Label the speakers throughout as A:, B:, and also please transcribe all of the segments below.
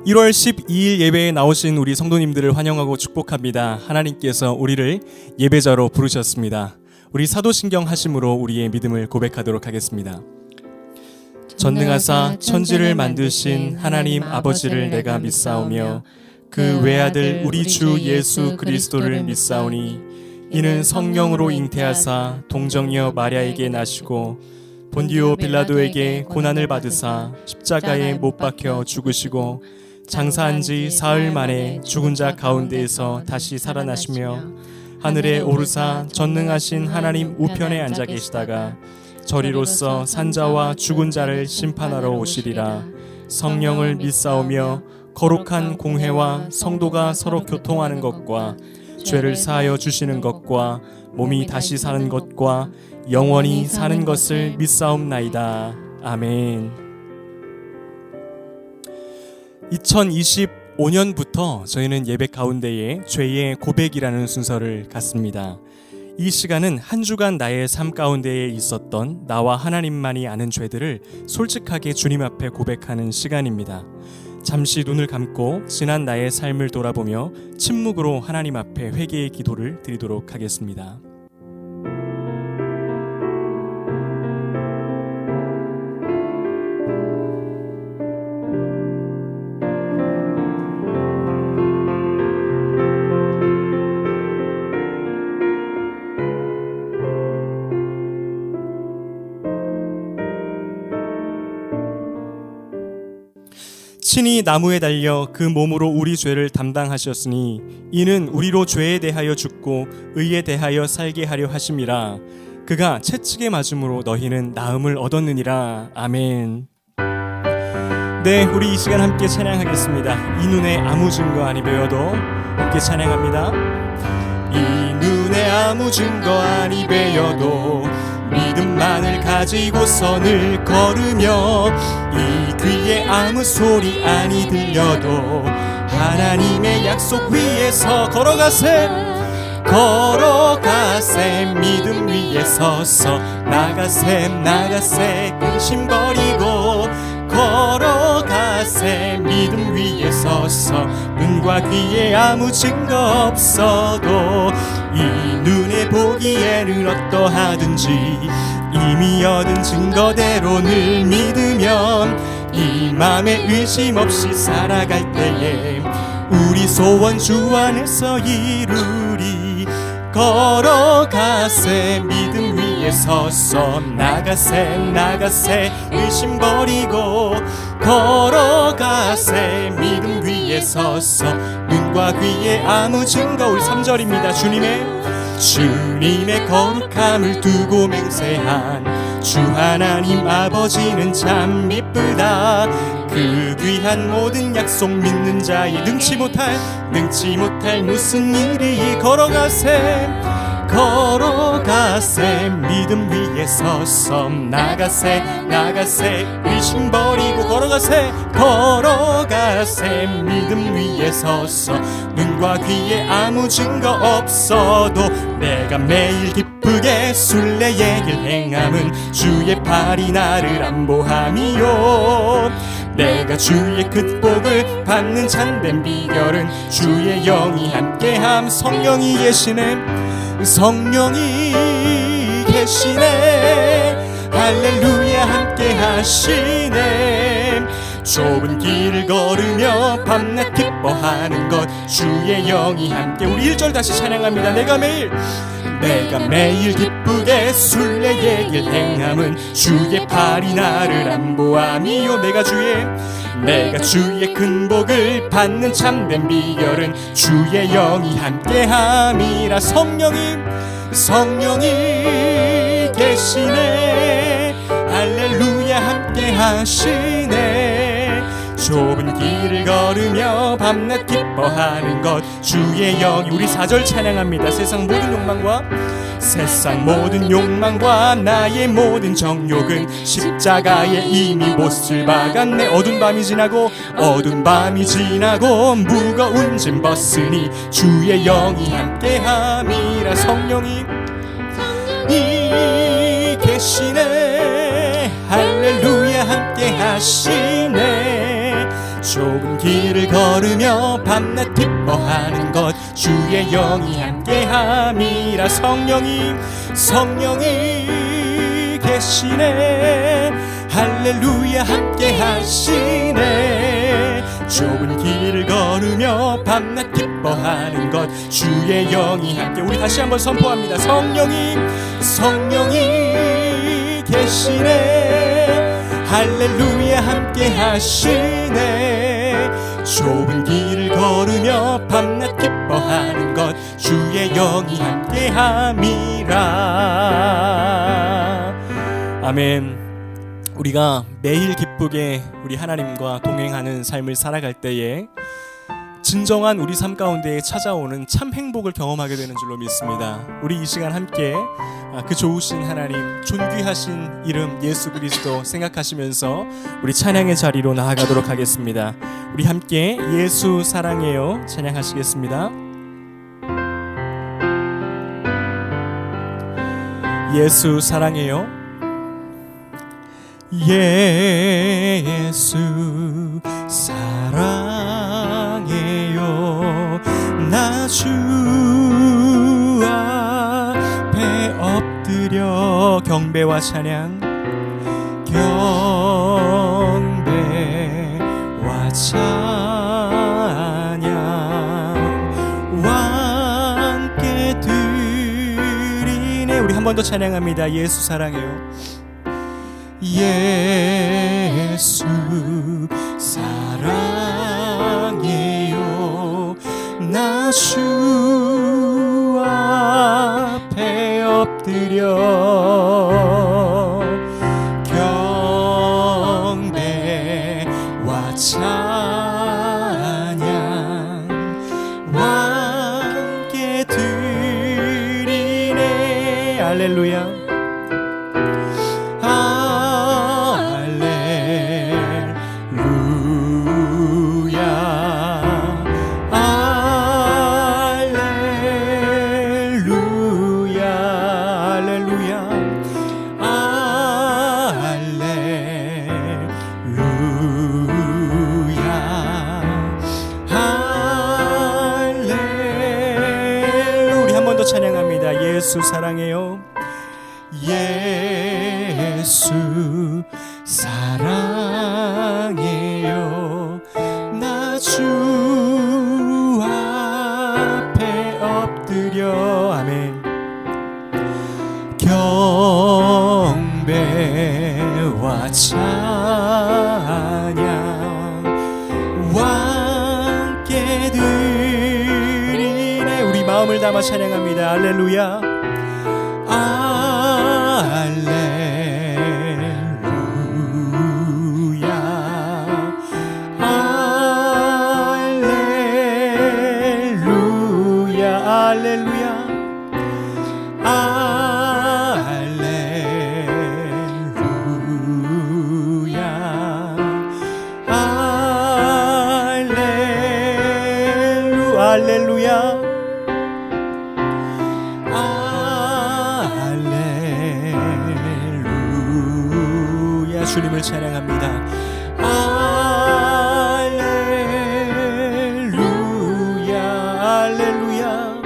A: 1월 12일 예배에 나오신 우리 성도님들을 환영하고 축복합니다. 하나님께서 우리를 예배자로 부르셨습니다. 우리 사도신경 하심으로 우리의 믿음을 고백하도록 하겠습니다. 전능하사 천지를 만드신 하나님 아버지를 내가 믿사오며 그 외아들 우리 주 예수 그리스도를 믿사오니 이는 성령으로 잉태하사 동정녀 마리아에게 나시고 본디오 빌라도에게 고난을 받으사 십자가에 못 박혀 죽으시고 장사한 지 사흘 만에 죽은 자 가운데에서 다시 살아나시며 하늘에 오르사 전능하신 하나님 우편에 앉아 계시다가 저리로서 산자와 죽은 자를 심판하러 오시리라. 성령을 믿사오며 거룩한 공회와 성도가 서로 교통하는 것과 죄를 사하여 주시는 것과 몸이 다시 사는 것과 영원히 사는 것을 믿사옵나이다. 아멘. 2025년부터 저희는 예배 가운데에 죄의 고백이라는 순서를 갖습니다. 이 시간은 한 주간 나의 삶 가운데에 있었던 나와 하나님만이 아는 죄들을 솔직하게 주님 앞에 고백하는 시간입니다. 잠시 눈을 감고 지난 나의 삶을 돌아보며 침묵으로 하나님 앞에 회개의 기도를 드리도록 하겠습니다. 친히 나무에 달려 그 몸으로 우리 죄를 담당하셨으니 이는 우리로 죄에 대하여 죽고 의에 대하여 살게 하려 하심이라. 그가 채찍에 맞음으로 너희는 나음을 얻었느니라. 아멘. 네, 우리 이 시간 함께 찬양하겠습니다. 이 눈에 아무 증거 아니 배워도 함께 찬양합니다. 이 눈에 아무 증거 아니 배워도 믿음만을 가지고서 늘 걸으며 이 귀에 아무 소리 아니 들려도 하나님의 약속 위에서 걸어가세 믿음 위에 서서 나가세 근심 버리고 걸어가세 믿음 위에 서서 눈과 귀에 아무 증거 없어도 이 눈에 보기에는 어떠하든지 이미 얻은 증거대로 늘 믿으면 이 맘에 의심 없이 살아갈 때에 우리 소원 주 안에서 이루리. 걸어가세 믿음 위에 서서 나가세 의심 버리고 걸어가세 믿음 위에 서서 눈과 귀에 아무 증거. 우리 3절입니다. 주님의 거룩함을 두고 맹세한 주 하나님 아버지는 참 미쁘다. 그 귀한 모든 약속 믿는 자의 능치 못할 무슨 일이 걸어가세 믿음 위에 서서 나가세 의심 버리고 걸어가세 믿음 위에 서서 눈과 귀에 아무 증거 없어도 내가 매일 기쁘게 순례의 길 행함은 주의 팔이 나를 안보함이요. 내가 주의 극복을 받는 참된 비결은 주의 영이 함께함. 성령이 계시네 할렐루야 함께 하시네. 좁은 길을 걸으며 밤낮 기뻐하는 것 주의 영이 함께. 우리 1절 다시 찬양합니다. 내가 매일 기쁘게 순례의 길 행함은 주의 팔이 나를 안보함이요. 내가 주의 큰 복을 받는 참된 비결은 주의 영이 함께함이라. 성령이 계시네 할렐루야 함께 하시네. 좁은 길을 걸으며 밤낮 기뻐하는 것 주의 영이. 우리 4절 찬양합니다. 세상 모든 욕망과 나의 모든 정욕은 십자가에 이미 못을 박았네. 어두운 밤이 지나고 무거운 짐 벗으니 주의 영이 함께함이라. 성령이 계시네 할렐루야 함께 하시네. 좁은 길을 걸으며 밤낮 기뻐하는 것 주의 영이 함께함이라. 성령이 계시네. 할렐루야 함께하시네. 좁은 길을 걸으며 밤낮 기뻐하는 것 주의 영이 함께. 우리 다시 한번 선포합니다. 성령이 계시네. 할렐루야 함께하시네. 좁은 길을 걸으며 밤낮 기뻐하는 것 주의 영이 함께함이라. 아멘. 우리가 매일 기쁘게 우리 하나님과 동행하는 삶을 살아갈 때에 진정한 우리 삶 가운데 찾아오는 참 행복을 경험하게 되는 줄로 믿습니다. 우리 이 시간 함께 그 좋으신 하나님, 존귀하신 이름 예수 그리스도 생각하시면서 우리 찬양의 자리로 나아가도록 하겠습니다. 우리 함께 예수 사랑해요 찬양하시겠습니다. 예수 사랑해요. 예수 사랑해요. 나 주 앞에 엎드려 경배와 찬양, 경배와 찬양 함께 드리네. 우리 한 번 더 찬양합니다. 예수 사랑해요. 예수 사랑해요. 나 주 앞에 엎드려 경배와 찬양 함께 드리네. 할렐루야. 찬양합니다. 예수 사랑해요. 예수 사랑해요. 나 주 앞에 엎드려 아멘 경배와 찬양 함께 드리네. 우리 마음을 담아 찬양합니다. 할렐루야. 할렐루야. 할렐루야. 주님을 찬양합니다. 할렐루야. 할렐루야.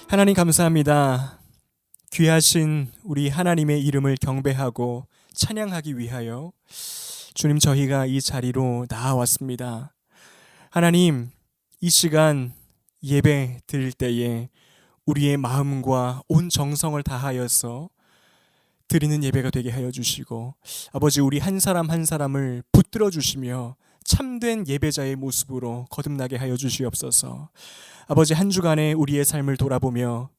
A: 하나님 감사합니다. 귀하신 우리 하나님의 이름을 경배하고 찬양하기 위하여 주님 저희가 이 자리로 나아왔습니다. 하나님 이 시간 예배 드릴 때에 우리의 마음과 온 정성을 다하여서 드리는 예배가 되게 하여 주시고 아버지 우리 한 사람 한 사람을 붙들어 주시며 참된 예배자의 모습으로 거듭나게 하여 주시옵소서. 아버지 한 주간의 우리의 삶을 돌아보며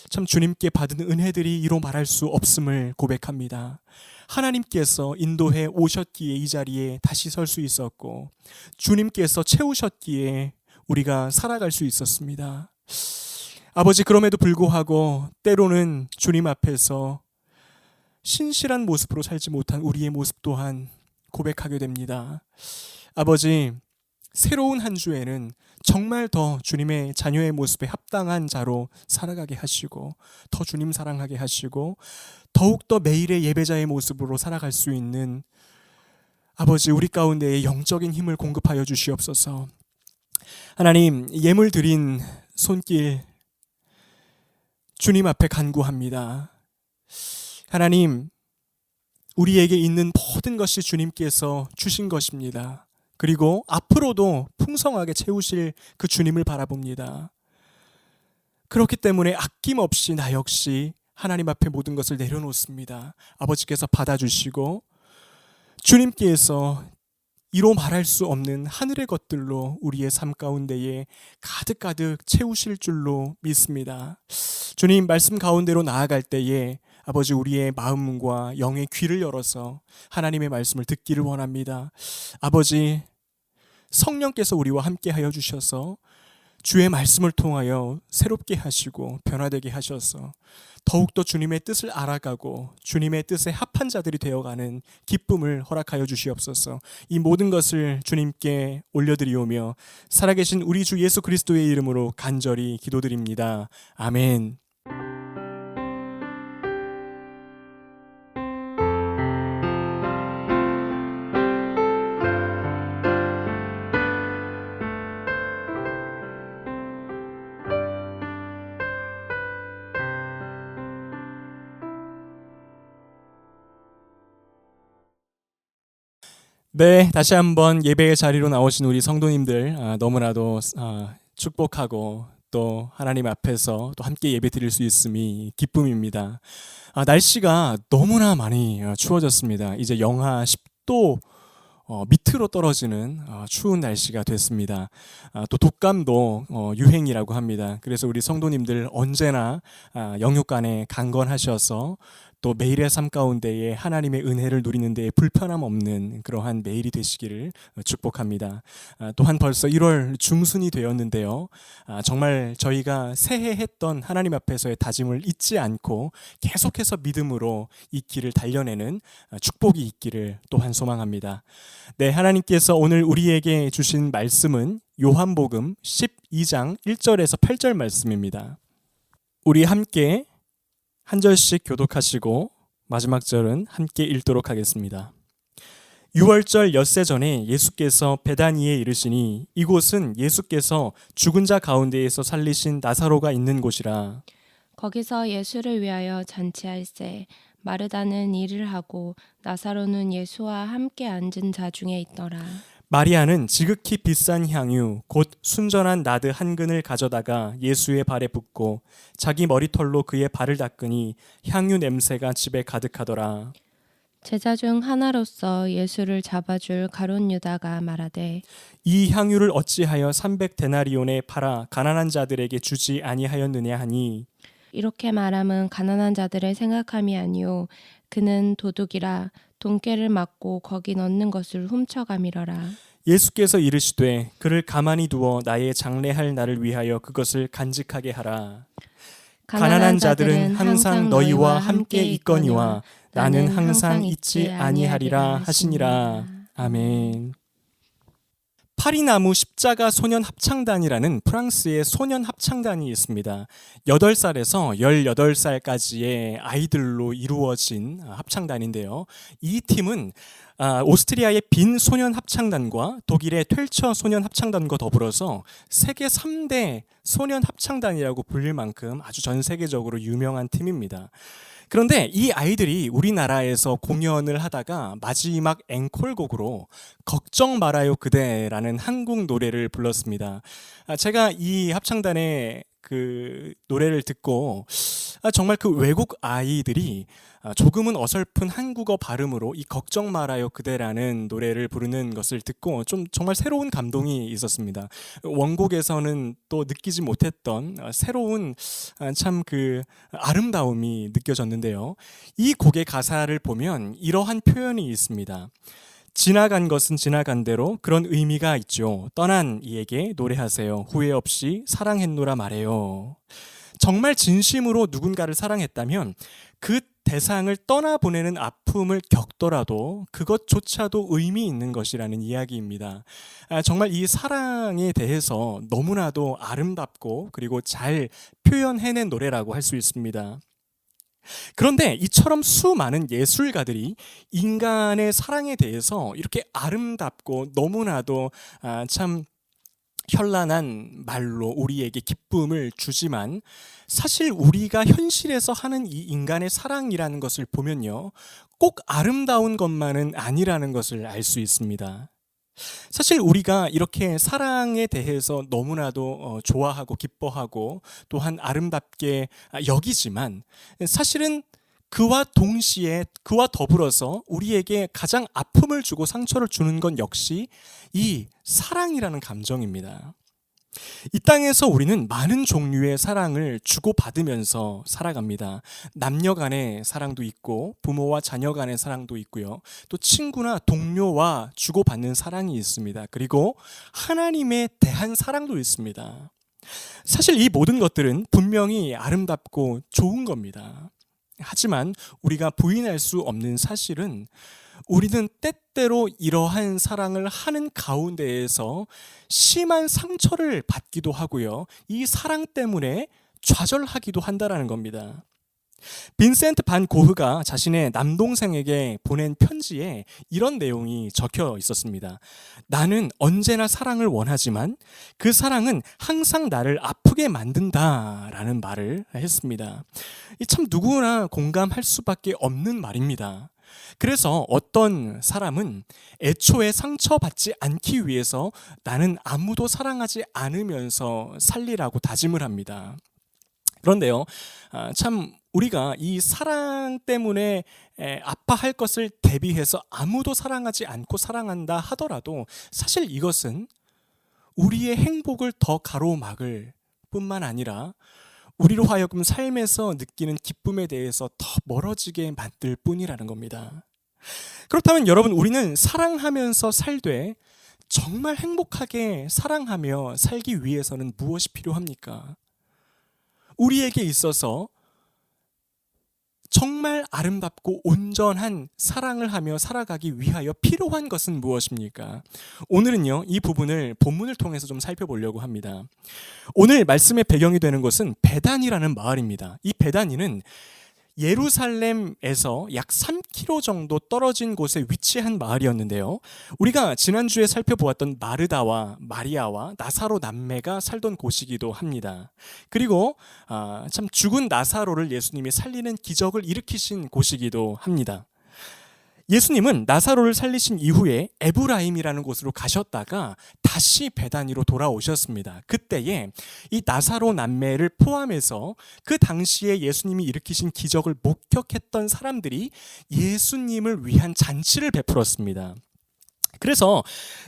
A: 참 주님께 받은 은혜들이 이로 말할 수 없음을 고백합니다. 하나님께서 인도해 오셨기에 이 자리에 다시 설 수 있었고 주님께서 채우셨기에 우리가 살아갈 수 있었습니다. 아버지 그럼에도 불구하고 때로는 주님 앞에서 신실한 모습으로 살지 못한 우리의 모습 또한 고백하게 됩니다. 아버지, 새로운 한 주에는 정말 더 주님의 자녀의 모습에 합당한 자로 살아가게 하시고, 더 주님 사랑하게 하시고, 더욱더 매일의 예배자의 모습으로 살아갈 수 있는 아버지, 우리 가운데에 영적인 힘을 공급하여 주시옵소서. 하나님, 예물 드린 손길 주님 앞에 간구합니다. 하나님, 우리에게 있는 모든 것이 주님께서 주신 것입니다. 그리고 앞으로도 풍성하게 채우실 그 주님을 바라봅니다. 그렇기 때문에 아낌없이 나 역시 하나님 앞에 모든 것을 내려놓습니다. 아버지께서 받아주시고 주님께서 이로 말할 수 없는 하늘의 것들로 우리의 삶 가운데에 가득가득 채우실 줄로 믿습니다. 주님, 말씀 가운데로 나아갈 때에 아버지, 우리의 마음과 영의 귀를 열어서 하나님의 말씀을 듣기를 원합니다. 아버지, 성령께서 우리와 함께 하여 주셔서 주의 말씀을 통하여 새롭게 하시고 변화되게 하셔서 더욱더 주님의 뜻을 알아가고 주님의 뜻에 합한 자들이 되어가는 기쁨을 허락하여 주시옵소서. 이 모든 것을 주님께 올려드리오며 살아계신 우리 주 예수 그리스도의 이름으로 간절히 기도드립니다. 아멘. 네, 다시 한번 예배의 자리로 나오신 우리 성도님들 너무나도 축복하고 또 하나님 앞에서 또 함께 예배 드릴 수 있음이 기쁨입니다. 날씨가 너무나 많이 추워졌습니다. 이제 영하 10도 밑으로 떨어지는 추운 날씨가 됐습니다. 또 독감도 유행이라고 합니다. 그래서 우리 성도님들 언제나 영육간에 강건하셔서 또 매일의 삶 가운데에 하나님의 은혜를 누리는 데에 불편함 없는 그러한 매일이 되시기를 축복합니다. 또한 벌써 1월 중순이 되었는데요. 정말 저희가 새해 했던 하나님 앞에서의 다짐을 잊지 않고 계속해서 믿음으로 이 길을 달려내는 축복이 있기를 또한 소망합니다. 네, 하나님께서 오늘 우리에게 주신 말씀은 요한복음 12장 1절에서 8절 말씀입니다. 우리 함께 한 절씩 교독하시고 마지막 절은 함께 읽도록 하겠습니다. 6월절 엿새 전에 예수께서 베다니에 이르시니 이곳은 예수께서 죽은 자 가운데에서 살리신 나사로가 있는 곳이라.
B: 거기서 예수를 위하여 잔치할세 마르다는 일을 하고 나사로는 예수와 함께 앉은 자 중에 있더라.
A: 마리아는 지극히 비싼 향유 곧 순전한 나드 한 근을 가져다가 예수의 발에 붓고 자기 머리털로 그의 발을 닦으니 향유 냄새가 집에 가득하더라.
B: 제자 중 하나로서 예수를 잡아줄 가룟 유다가 말하되
A: 이 향유를 어찌하여 300데나리온에 팔아 가난한 자들에게 주지 아니하였느냐 하니
B: 이렇게 말함은 가난한 자들의 생각함이 아니요 그는 도둑이라 돈깨를 맞고 거기 넣는 것을 훔쳐가미러라.
A: 예수께서 이르시되 그를 가만히 두어 나의 장례할 날을 위하여 그것을 간직하게 하라. 가난한 자들은 항상 너희와 함께 있거니와 나는 항상 있지 아니하리라 하시니라. 아멘. 파리나무 십자가 소년 합창단이라는 프랑스의 소년 합창단이 있습니다. 8살에서 18살까지의 아이들로 이루어진 합창단인데요. 이 팀은 오스트리아의 빈 소년 합창단과 독일의 텔처 소년 합창단과 더불어서 세계 3대 소년 합창단이라고 불릴 만큼 아주 전 세계적으로 유명한 팀입니다. 그런데 이 아이들이 우리나라에서 공연을 하다가 마지막 앵콜곡으로 걱정 말아요 그대라는 한국 노래를 불렀습니다. 제가 이 합창단의 그 노래를 듣고 정말 그 외국 아이들이 조금은 어설픈 한국어 발음으로 이 걱정 말아요 그대라는 노래를 부르는 것을 듣고 좀 정말 새로운 감동이 있었습니다. 원곡에서는 또 느끼지 못했던 새로운 참 그 아름다움이 느껴졌는데요. 이 곡의 가사를 보면 이러한 표현이 있습니다. 지나간 것은 지나간 대로 그런 의미가 있죠. 떠난 이에게 노래하세요. 후회 없이 사랑했노라 말해요. 정말 진심으로 누군가를 사랑했다면 그 대상을 떠나보내는 아픔을 겪더라도 그것조차도 의미 있는 것이라는 이야기입니다. 정말 이 사랑에 대해서 너무나도 아름답고 그리고 잘 표현해낸 노래라고 할 수 있습니다. 그런데 이처럼 수많은 예술가들이 인간의 사랑에 대해서 이렇게 아름답고 너무나도 참 현란한 말로 우리에게 기쁨을 주지만 사실 우리가 현실에서 하는 이 인간의 사랑이라는 것을 보면요, 꼭 아름다운 것만은 아니라는 것을 알 수 있습니다. 사실 우리가 이렇게 사랑에 대해서 너무나도 좋아하고 기뻐하고 또한 아름답게 여기지만 사실은 그와 동시에 그와 더불어서 우리에게 가장 아픔을 주고 상처를 주는 건 역시 이 사랑이라는 감정입니다. 이 땅에서 우리는 많은 종류의 사랑을 주고받으면서 살아갑니다. 남녀 간의 사랑도 있고 부모와 자녀 간의 사랑도 있고요. 또 친구나 동료와 주고받는 사랑이 있습니다. 그리고 하나님에 대한 사랑도 있습니다. 사실 이 모든 것들은 분명히 아름답고 좋은 겁니다. 하지만 우리가 부인할 수 없는 사실은 우리는 때때로 이러한 사랑을 하는 가운데에서 심한 상처를 받기도 하고요. 이 사랑 때문에 좌절하기도 한다라는 겁니다. 빈센트 반 고흐가 자신의 남동생에게 보낸 편지에 이런 내용이 적혀 있었습니다. 나는 언제나 사랑을 원하지만 그 사랑은 항상 나를 아프게 만든다라는 말을 했습니다. 이 참 누구나 공감할 수밖에 없는 말입니다. 그래서 어떤 사람은 애초에 상처받지 않기 위해서 나는 아무도 사랑하지 않으면서 살리라고 다짐을 합니다. 그런데요, 참 우리가 이 사랑 때문에 아파할 것을 대비해서 아무도 사랑하지 않고 사랑한다 하더라도 사실 이것은 우리의 행복을 더 가로막을 뿐만 아니라 우리로 하여금 삶에서 느끼는 기쁨에 대해서 더 멀어지게 만들 뿐이라는 겁니다. 그렇다면 여러분, 우리는 사랑하면서 살되 정말 행복하게 사랑하며 살기 위해서는 무엇이 필요합니까? 우리에게 있어서 정말 아름답고 온전한 사랑을 하며 살아가기 위하여 필요한 것은 무엇입니까? 오늘은요, 이 부분을 본문을 통해서 좀 살펴보려고 합니다. 오늘 말씀의 배경이 되는 것은 베다니라는 마을입니다. 이 베다니는 예루살렘에서 약 3km 정도 떨어진 곳에 위치한 마을이었는데요. 우리가 지난주에 살펴보았던 마르다와 마리아와 나사로 남매가 살던 곳이기도 합니다. 그리고 참 죽은 나사로를 예수님이 살리는 기적을 일으키신 곳이기도 합니다. 예수님은 나사로를 살리신 이후에 에브라임이라는 곳으로 가셨다가 다시 베다니로 돌아오셨습니다. 그때에 이 나사로 남매를 포함해서 그 당시에 예수님이 일으키신 기적을 목격했던 사람들이 예수님을 위한 잔치를 베풀었습니다. 그래서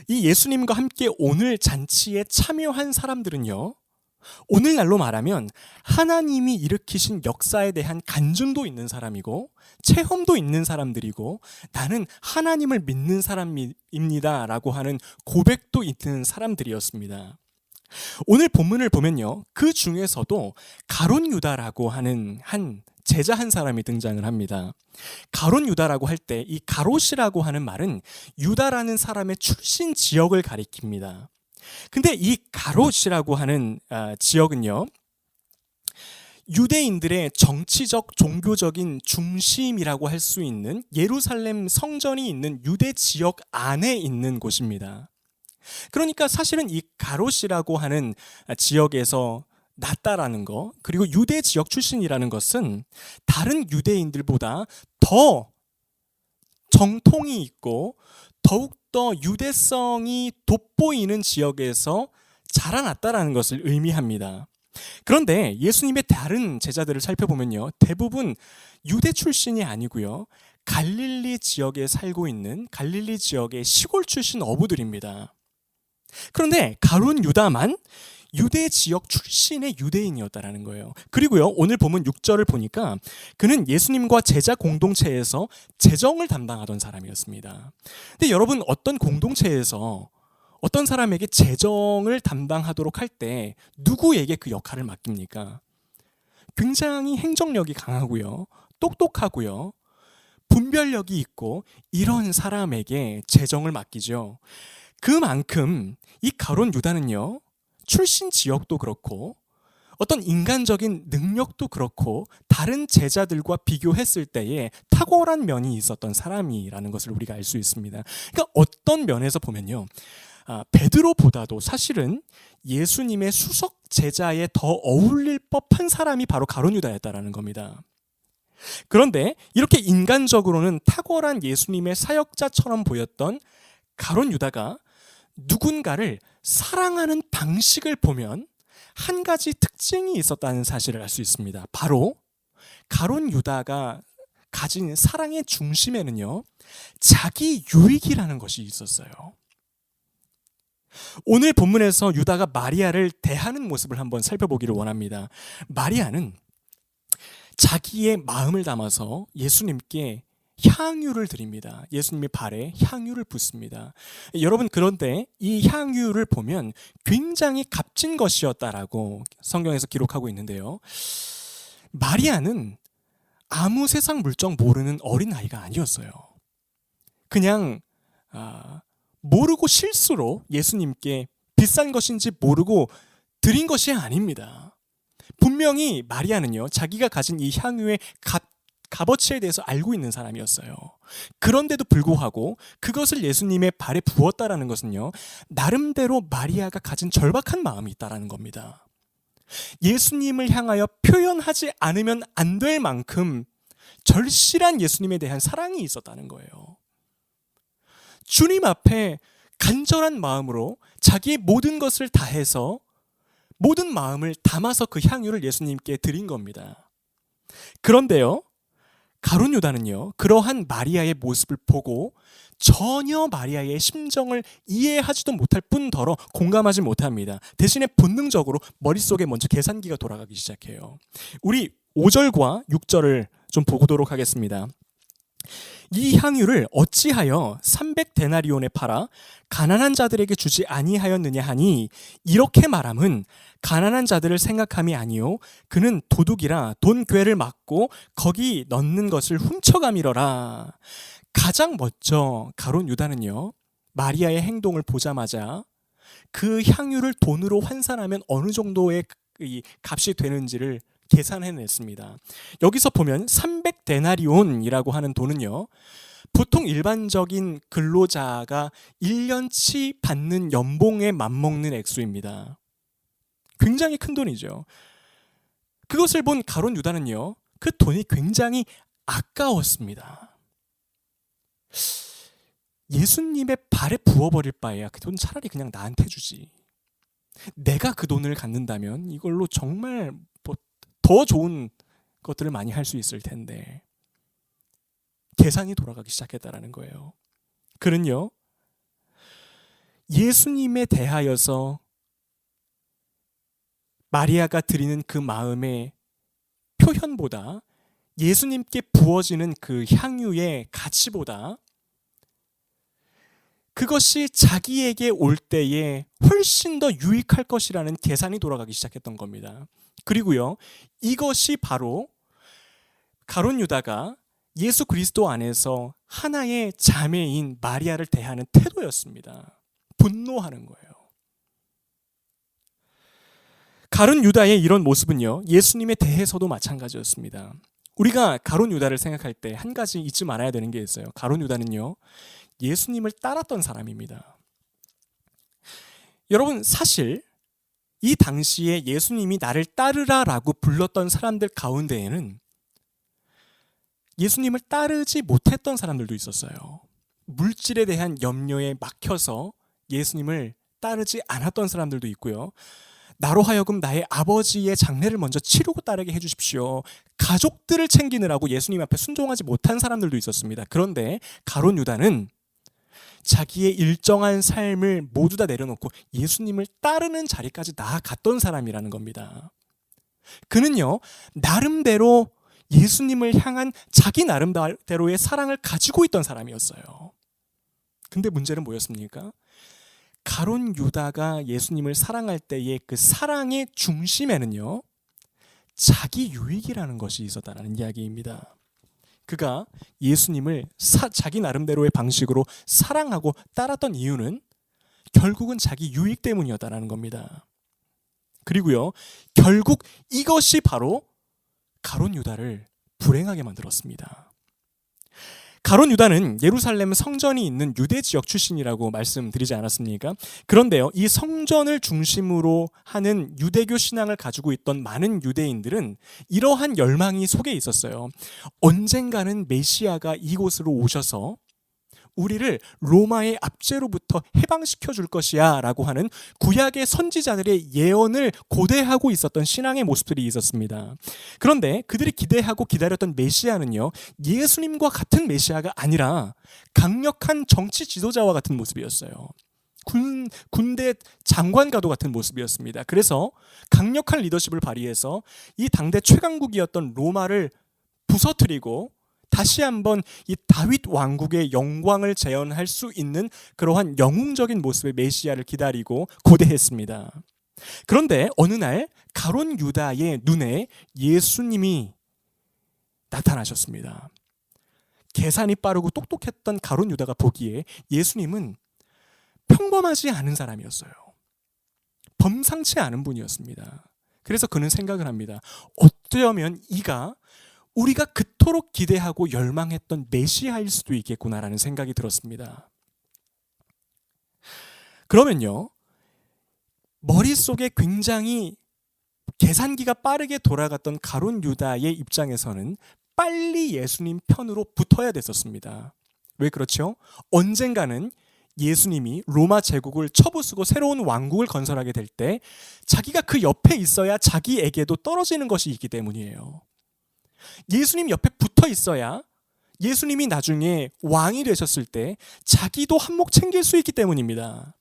A: 이 예수님과 함께 오늘 잔치에 참여한 사람들은요, 오늘날로 말하면 하나님이 일으키신 역사에 대한 간증도 있는 사람이고 체험도 있는 사람들이고 나는 하나님을 믿는 사람입니다 라고 하는 고백도 있는 사람들이었습니다. 오늘 본문을 보면요, 그 중에서도 가룟 유다라고 하는 한 제자 한 사람이 등장을 합니다. 가룟 유다라고 할 때 이 가롯이라고 하는 말은 유다라는 사람의 출신 지역을 가리킵니다. 근데 이 가롯이라고 하는 지역은요, 유대인들의 정치적 종교적인 중심이라고 할 수 있는 예루살렘 성전이 있는 유대 지역 안에 있는 곳입니다. 그러니까 사실은 이 가롯이라고 하는 지역에서 났다라는 거, 그리고 유대 지역 출신이라는 것은 다른 유대인들보다 더 정통이 있고 더욱더 유대성이 돋보이는 지역에서 자라났다라는 것을 의미합니다. 그런데 예수님의 다른 제자들을 살펴보면요, 대부분 유대 출신이 아니고요, 갈릴리 지역에 살고 있는 갈릴리 지역의 시골 출신 어부들입니다. 그런데 가룟 유다만 유대 지역 출신의 유대인이었다라는 거예요. 그리고요, 오늘 보면 6절을 보니까 그는 예수님과 제자 공동체에서 재정을 담당하던 사람이었습니다. 근데 여러분, 어떤 공동체에서 어떤 사람에게 재정을 담당하도록 할 때 누구에게 그 역할을 맡깁니까? 굉장히 행정력이 강하고요, 똑똑하고요, 분별력이 있고 이런 사람에게 재정을 맡기죠. 그만큼 이 가룟 유다는요, 출신 지역도 그렇고 어떤 인간적인 능력도 그렇고 다른 제자들과 비교했을 때에 탁월한 면이 있었던 사람이라는 것을 우리가 알 수 있습니다. 그러니까 어떤 면에서 보면요, 베드로보다도 사실은 예수님의 수석 제자에 더 어울릴 법한 사람이 바로 가룟 유다였다라는 겁니다. 그런데 이렇게 인간적으로는 탁월한 예수님의 사역자처럼 보였던 가룟 유다가 누군가를 사랑하는 방식을 보면 한 가지 특징이 있었다는 사실을 알 수 있습니다. 바로 가룟 유다가 가진 사랑의 중심에는요, 자기 유익이라는 것이 있었어요. 오늘 본문에서 유다가 마리아를 대하는 모습을 한번 살펴보기를 원합니다. 마리아는 자기의 마음을 담아서 예수님께 향유를 드립니다. 예수님의 발에 향유를 붓습니다. 여러분, 그런데 이 향유를 보면 굉장히 값진 것이었다라고 성경에서 기록하고 있는데요. 마리아는 아무 세상 물정 모르는 어린아이가 아니었어요. 그냥 모르고 실수로 예수님께 비싼 것인지 모르고 드린 것이 아닙니다. 분명히 마리아는요, 자기가 가진 이 향유의 값어치에 대해서 알고 있는 사람이었어요. 그런데도 불구하고 그것을 예수님의 발에 부었다라는 것은요, 나름대로 마리아가 가진 절박한 마음이 있다라는 겁니다. 예수님을 향하여 표현하지 않으면 안 될 만큼 절실한 예수님에 대한 사랑이 있었다는 거예요. 주님 앞에 간절한 마음으로 자기의 모든 것을 다해서 모든 마음을 담아서 그 향유를 예수님께 드린 겁니다. 그런데요, 가룟 유다는요, 그러한 마리아의 모습을 보고 전혀 마리아의 심정을 이해하지도 못할 뿐더러 공감하지 못합니다. 대신에 본능적으로 머릿속에 먼저 계산기가 돌아가기 시작해요. 우리 5절과 6절을 좀 보도록 하겠습니다. 이 향유를 어찌하여 300데나리온에 팔아 가난한 자들에게 주지 아니하였느냐 하니, 이렇게 말함은 가난한 자들을 생각함이 아니요 그는 도둑이라 돈 궤를 막고 거기 넣는 것을 훔쳐가미러라. 가장 먼저 가룟 유다는요, 마리아의 행동을 보자마자 그 향유를 돈으로 환산하면 어느 정도의 이 값이 되는지를 계산해냈습니다. 여기서 보면 300데나리온이라고 하는 돈은요, 보통 일반적인 근로자가 1년치 받는 연봉에 맞먹는 액수입니다. 굉장히 큰 돈이죠. 그것을 본 가룟 유다는요, 그 돈이 굉장히 아까웠습니다. 예수님의 발에 부어버릴 바에야 그 돈 차라리 그냥 나한테 주지. 내가 그 돈을 갖는다면 이걸로 정말 더 좋은 것들을 많이 할 수 있을 텐데, 계산이 돌아가기 시작했다라는 거예요. 그는요, 예수님에 대하여서 마리아가 드리는 그 마음의 표현보다 예수님께 부어지는 그 향유의 가치보다 그것이 자기에게 올 때에 훨씬 더 유익할 것이라는 계산이 돌아가기 시작했던 겁니다. 그리고요, 이것이 바로 가룟 유다가 예수 그리스도 안에서 하나의 자매인 마리아를 대하는 태도였습니다. 분노하는 거예요. 가룟 유다의 이런 모습은요, 예수님에 대해서도 마찬가지였습니다. 우리가 가룟 유다를 생각할 때 한 가지 잊지 말아야 되는 게 있어요. 가룟 유다는요, 예수님을 따랐던 사람입니다. 여러분, 사실 이 당시에 예수님이 나를 따르라라고 불렀던 사람들 가운데에는 예수님을 따르지 못했던 사람들도 있었어요. 물질에 대한 염려에 막혀서 예수님을 따르지 않았던 사람들도 있고요. 나로 하여금 나의 아버지의 장례를 먼저 치르고 따르게 해주십시오. 가족들을 챙기느라고 예수님 앞에 순종하지 못한 사람들도 있었습니다. 그런데 가룟 유다는 자기의 일정한 삶을 모두 다 내려놓고 예수님을 따르는 자리까지 나아갔던 사람이라는 겁니다. 그는요, 나름대로 예수님을 향한 자기 나름대로의 사랑을 가지고 있던 사람이었어요. 근데 문제는 뭐였습니까? 가룟 유다가 예수님을 사랑할 때의 그 사랑의 중심에는요, 자기 유익이라는 것이 있었다는 이야기입니다. 그가 예수님을 자기 나름대로의 방식으로 사랑하고 따랐던 이유는 결국은 자기 유익 때문이었다는 겁니다. 그리고요, 결국 이것이 바로 가룟 유다를 불행하게 만들었습니다. 가룟 유다는 예루살렘 성전이 있는 유대 지역 출신이라고 말씀드리지 않았습니까? 그런데요, 이 성전을 중심으로 하는 유대교 신앙을 가지고 있던 많은 유대인들은 이러한 열망이 속에 있었어요. 언젠가는 메시아가 이곳으로 오셔서 우리를 로마의 압제로부터 해방시켜 줄 것이야 라고 하는 구약의 선지자들의 예언을 고대하고 있었던 신앙의 모습들이 있었습니다. 그런데 그들이 기대하고 기다렸던 메시아는요, 예수님과 같은 메시아가 아니라 강력한 정치 지도자와 같은 모습이었어요. 군대 장관과도 같은 모습이었습니다. 그래서 강력한 리더십을 발휘해서 이 당대 최강국이었던 로마를 부서뜨리고 다시 한번 이 다윗 왕국의 영광을 재현할 수 있는 그러한 영웅적인 모습의 메시아를 기다리고 고대했습니다. 그런데 어느 날 가룟 유다의 눈에 예수님이 나타나셨습니다. 계산이 빠르고 똑똑했던 가룟 유다가 보기에 예수님은 평범하지 않은 사람이었어요. 범상치 않은 분이었습니다. 그래서 그는 생각을 합니다. 어쩌면 이가 우리가 그토록 기대하고 열망했던 메시아일 수도 있겠구나라는 생각이 들었습니다. 그러면요, 머릿속에 굉장히 계산기가 빠르게 돌아갔던 가룟 유다의 입장에서는 빨리 예수님 편으로 붙어야 됐었습니다. 왜 그렇죠? 언젠가는 예수님이 로마 제국을 쳐부수고 새로운 왕국을 건설하게 될 때 자기가 그 옆에 있어야 자기에게도 떨어지는 것이 있기 때문이에요. 예수님 옆에 붙어 있어야 예수님이 나중에 왕이 되셨을 때 자기도 한몫 챙길 수 있기 때문입니다.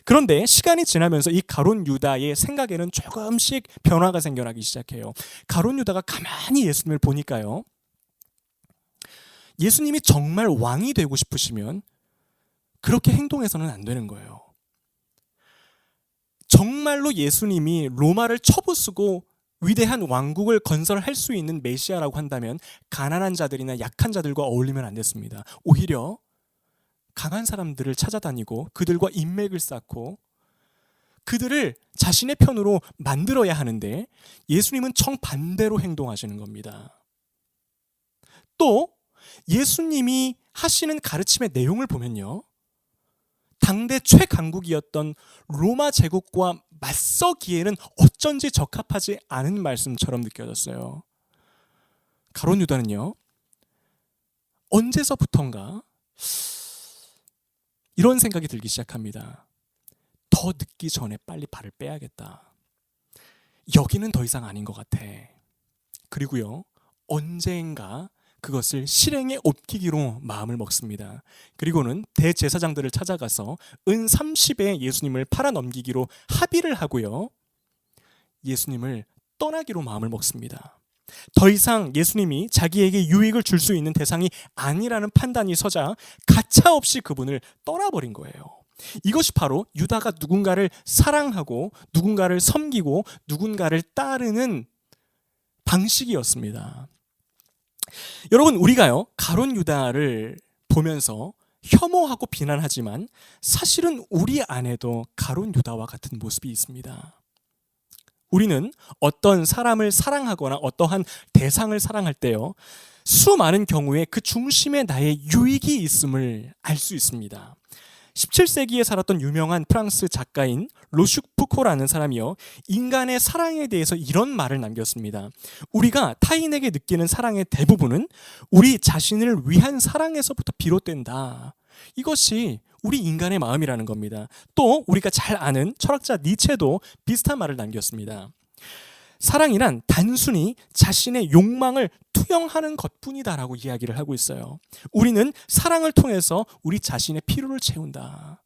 A: 그런데 시간이 지나면서 이 가룟 유다의 생각에는 조금씩 변화가 생겨나기 시작해요. 가룟 유다가 가만히 예수님을 보니까요, 예수님이 정말 왕이 되고 싶으시면 그렇게 행동해서는 안 되는 거예요. 정말로 예수님이 로마를 쳐부수고 위대한 왕국을 건설할 수 있는 메시아라고 한다면 가난한 자들이나 약한 자들과 어울리면 안 됐습니다. 오히려 강한 사람들을 찾아다니고 그들과 인맥을 쌓고 그들을 자신의 편으로 만들어야 하는데 예수님은 정반대로 행동하시는 겁니다. 또 예수님이 하시는 가르침의 내용을 보면요, 당대 최강국이었던 로마 제국과 맞서기에는 어쩐지 적합하지 않은 말씀처럼 느껴졌어요. 가룟 유다는요, 언제서부턴가 이런 생각이 들기 시작합니다. 더 늦기 전에 빨리 발을 빼야겠다. 여기는 더 이상 아닌 것 같아. 그리고요, 언젠가 그것을 실행에 옮기기로 마음을 먹습니다. 그리고는 대제사장들을 찾아가서 은 30에 예수님을 팔아넘기기로 합의를 하고요, 예수님을 떠나기로 마음을 먹습니다. 더 이상 예수님이 자기에게 유익을 줄 수 있는 대상이 아니라는 판단이 서자 가차없이 그분을 떠나버린 거예요. 이것이 바로 유다가 누군가를 사랑하고 누군가를 섬기고 누군가를 따르는 방식이었습니다. 여러분, 우리가요, 가룟 유다를 보면서 혐오하고 비난하지만 사실은 우리 안에도 가룟 유다와 같은 모습이 있습니다. 우리는 어떤 사람을 사랑하거나 어떠한 대상을 사랑할 때요, 수많은 경우에 그 중심에 나의 유익이 있음을 알 수 있습니다. 17세기에 살았던 유명한 프랑스 작가인 로슈푸코라는 사람이요, 인간의 사랑에 대해서 이런 말을 남겼습니다. 우리가 타인에게 느끼는 사랑의 대부분은 우리 자신을 위한 사랑에서부터 비롯된다. 이것이 우리 인간의 마음이라는 겁니다. 또 우리가 잘 아는 철학자 니체도 비슷한 말을 남겼습니다. 사랑이란 단순히 자신의 욕망을 투영하는 것뿐이다라고 이야기를 하고 있어요. 우리는 사랑을 통해서 우리 자신의 필요를 채운다.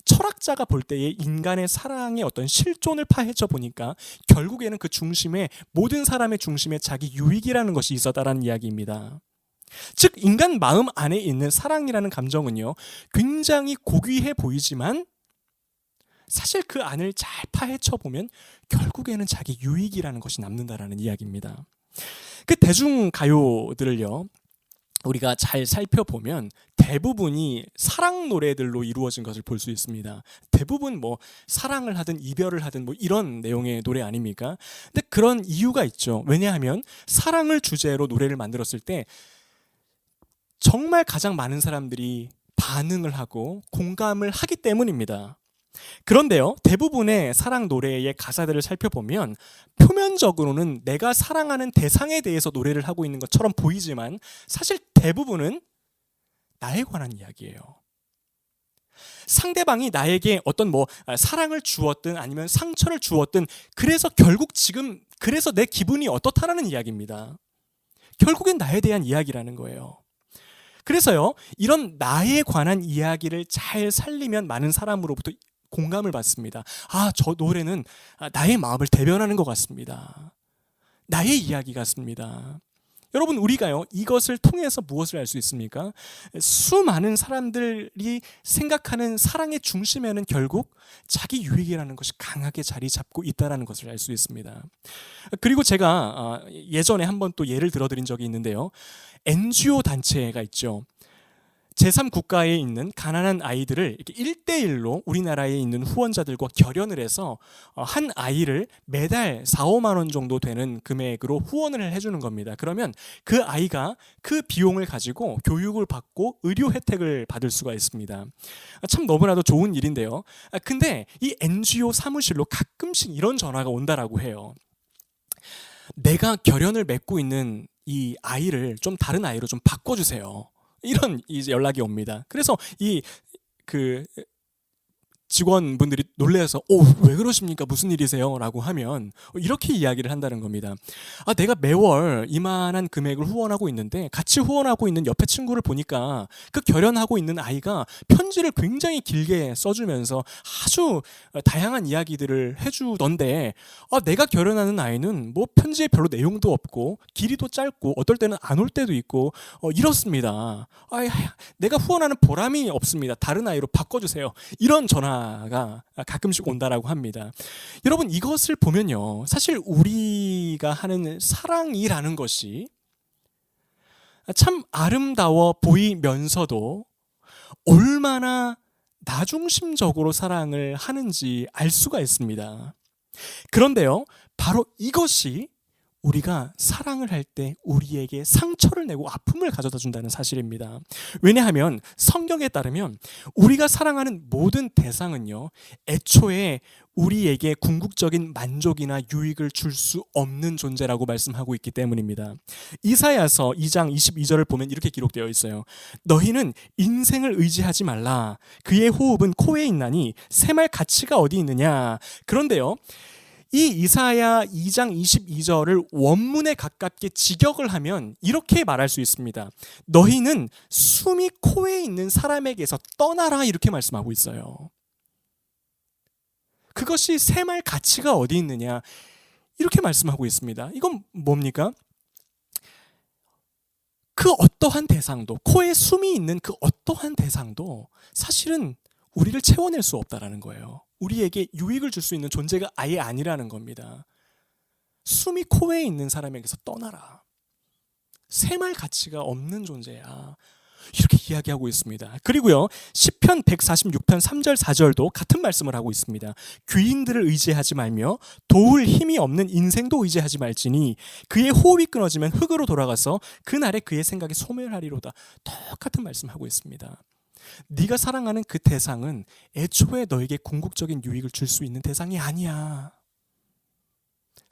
A: 철학자가 볼 때의 인간의 사랑의 어떤 실존을 파헤쳐 보니까 결국에는 그 중심에, 모든 사람의 중심에 자기 유익이라는 것이 있었다라는 이야기입니다. 즉, 인간 마음 안에 있는 사랑이라는 감정은요, 굉장히 고귀해 보이지만 사실 그 안을 잘 파헤쳐 보면 결국에는 자기 유익이라는 것이 남는다라는 이야기입니다. 그 대중가요들을요, 우리가 잘 살펴보면 대부분이 사랑 노래들로 이루어진 것을 볼 수 있습니다. 대부분 뭐 사랑을 하든 이별을 하든 뭐 이런 내용의 노래 아닙니까? 근데 그런 이유가 있죠. 왜냐하면 사랑을 주제로 노래를 만들었을 때 정말 가장 많은 사람들이 반응을 하고 공감을 하기 때문입니다. 그런데요, 대부분의 사랑 노래의 가사들을 살펴보면 표면적으로는 내가 사랑하는 대상에 대해서 노래를 하고 있는 것처럼 보이지만 사실 대부분은 나에 관한 이야기예요. 상대방이 나에게 어떤 사랑을 주었든 아니면 상처를 주었든 그래서 결국 지금 그래서 내 기분이 어떻다라는 이야기입니다. 결국엔 나에 대한 이야기라는 거예요. 그래서요, 이런 나에 관한 이야기를 잘 살리면 많은 사람으로부터 공감을 받습니다. 저 노래는 나의 마음을 대변하는 것 같습니다. 나의 이야기 같습니다. 여러분, 우리가요, 이것을 통해서 무엇을 알 수 있습니까? 수많은 사람들이 생각하는 사랑의 중심에는 결국 자기 유익이라는 것이 강하게 자리 잡고 있다는 것을 알 수 있습니다. 그리고 제가 예전에 한번 또 예를 들어드린 적이 있는데요. NGO 단체가 있죠. 제3국가에 있는 가난한 아이들을 이렇게 1대1로 우리나라에 있는 후원자들과 결연을 해서 한 아이를 매달 4, 5만 원 정도 되는 금액으로 후원을 해주는 겁니다. 그러면 그 아이가 그 비용을 가지고 교육을 받고 의료 혜택을 받을 수가 있습니다. 참 너무나도 좋은 일인데요. 근데 이 NGO 사무실로 가끔씩 이런 전화가 온다라고 해요. 내가 결연을 맺고 있는 이 아이를 좀 다른 아이로 좀 바꿔주세요. 이런 이제 연락이 옵니다. 그래서 직원분들이 놀라서 왜 그러십니까? 무슨 일이세요? 라고 하면 이렇게 이야기를 한다는 겁니다. 내가 매월 이만한 금액을 후원하고 있는데 같이 후원하고 있는 옆에 친구를 보니까 그 결연하고 있는 아이가 편지를 굉장히 길게 써주면서 아주 다양한 이야기들을 해주던데 내가 결연하는 아이는 뭐 편지에 별로 내용도 없고 길이도 짧고 어떨 때는 안 올 때도 있고 이렇습니다. 내가 후원하는 보람이 없습니다. 다른 아이로 바꿔주세요. 이런 전화가 가끔씩 온다라고 합니다. 여러분, 이것을 보면요, 사실 우리가 하는 사랑이라는 것이 참 아름다워 보이면서도 얼마나 나중심적으로 사랑을 하는지 알 수가 있습니다. 그런데요, 바로 이것이 우리가 사랑을 할 때 우리에게 상처를 내고 아픔을 가져다 준다는 사실입니다. 왜냐하면 성경에 따르면 우리가 사랑하는 모든 대상은요, 애초에 우리에게 궁극적인 만족이나 유익을 줄 수 없는 존재라고 말씀하고 있기 때문입니다. 이사야서 2장 22절을 보면 이렇게 기록되어 있어요. 너희는 인생을 의지하지 말라. 그의 호흡은 코에 있나니 샘할 가치가 어디 있느냐. 그런데요, 이 이사야 2장 22절을 원문에 가깝게 직역을 하면 이렇게 말할 수 있습니다. 너희는 숨이 코에 있는 사람에게서 떠나라, 이렇게 말씀하고 있어요. 그것이 샘할 가치가 어디 있느냐, 이렇게 말씀하고 있습니다. 이건 뭡니까? 그 어떠한 대상도, 코에 숨이 있는 그 어떠한 대상도 사실은 우리를 채워낼 수 없다라는 거예요. 우리에게 유익을 줄 수 있는 존재가 아예 아니라는 겁니다. 숨이 코에 있는 사람에게서 떠나라. 샘할 가치가 없는 존재야. 이렇게 이야기하고 있습니다. 그리고요, 시편 146편 3절 4절도 같은 말씀을 하고 있습니다. 귀인들을 의지하지 말며 도울 힘이 없는 인생도 의지하지 말지니 그의 호흡이 끊어지면 흙으로 돌아가서 그날에 그의 생각이 소멸하리로다. 똑같은 말씀하고 있습니다. 네가 사랑하는 그 대상은 애초에 너에게 궁극적인 유익을 줄 수 있는 대상이 아니야.